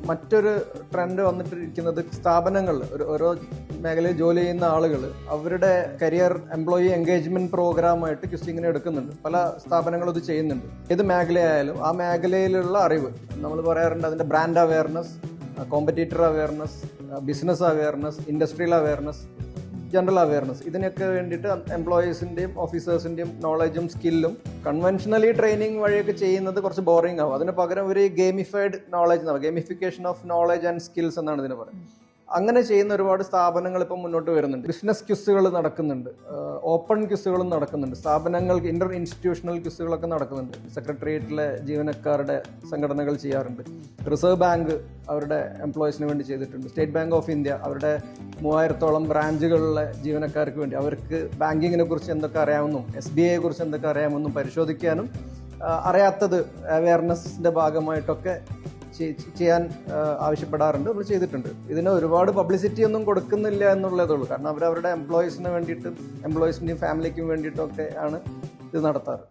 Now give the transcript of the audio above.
മറ്റൊരു ട്രെൻഡ് വന്നിട്ടിരിക്കുന്നത് സ്ഥാപനങ്ങൾ, ഓരോ മേഖലയിൽ ജോലി ചെയ്യുന്ന ആളുകൾ അവരുടെ കരിയർ എംപ്ലോയി എൻഗേജ്മെന്റ് പ്രോഗ്രാമായിട്ട് ക്വിസിങ്ങിനെ എടുക്കുന്നുണ്ട്. പല സ്ഥാപനങ്ങളും ഇത് ചെയ്യുന്നുണ്ട്. ഏത് മേഖലയായാലും ആ മേഖലയിലുള്ള അറിവ്, നമ്മൾ പറയാറുണ്ട് അതിന്റെ brand awareness, competitor awareness, business awareness, industrial awareness, general awareness, ഇതിനൊക്കെ വേണ്ടിയിട്ട് എംപ്ലോയീസിൻ്റെയും ഓഫീസേഴ്സിൻ്റെയും നോളജും സ്കില്ലും കൺവെൻഷനലി ട്രെയിനിങ് വഴിയൊക്കെ ചെയ്യുന്നത് കുറച്ച് ബോറിംഗ് ആവും. അതിന് പകരം ഒരു gamified knowledge, gamification of knowledge and skills എന്നാണ് ഇതിന് പറയുന്നത്. അങ്ങനെ ചെയ്യുന്ന ഒരുപാട് സ്ഥാപനങ്ങൾ ഇപ്പം മുന്നോട്ട് വരുന്നുണ്ട്. ബിസിനസ് ക്വിസുകൾ നടക്കുന്നുണ്ട്, ഓപ്പൺ ക്വിസുകളും നടക്കുന്നുണ്ട്, സ്ഥാപനങ്ങൾക്ക് ഇന്റർ ഇൻസ്റ്റിറ്റ്യൂഷണൽ ക്വിസുകളൊക്കെ നടക്കുന്നുണ്ട്. സെക്രട്ടേറിയറ്റിലെ ജീവനക്കാരുടെ സംഘടനകൾ ചെയ്യാറുണ്ട്. റിസർവ് ബാങ്ക് അവരുടെ എംപ്ലോയീസിന് വേണ്ടി ചെയ്തിട്ടുണ്ട്. സ്റ്റേറ്റ് ബാങ്ക് ഓഫ് ഇന്ത്യ അവരുടെ 3000-ഓളം ബ്രാഞ്ചുകളിലെ ജീവനക്കാർക്ക് വേണ്ടി അവർക്ക് ബാങ്കിങ്ങിനെ കുറിച്ച് എന്തൊക്കെ അറിയാമെന്നും SBI കുറിച്ച് എന്തൊക്കെ അറിയാമെന്നും പരിശോധിക്കാനും അറിയാത്തത് അവയർനെസ്സിന്റെ ഭാഗമായിട്ടൊക്കെ ചെയ്യാൻ ആവശ്യപ്പെടാറുണ്ട്. നമ്മൾ ചെയ്തിട്ടുണ്ട്. ഇതിന് ഒരുപാട് പബ്ലിസിറ്റി ഒന്നും കൊടുക്കുന്നില്ല എന്നുള്ളതേ ഉള്ളൂ. കാരണം അവരവരുടെ എംപ്ലോയീസിന് വേണ്ടിയിട്ടും എംപ്ലോയീസിൻ്റെയും ഫാമിലിക്കും വേണ്ടിയിട്ടൊക്കെ ആണ് ഇത് നടത്താറ്.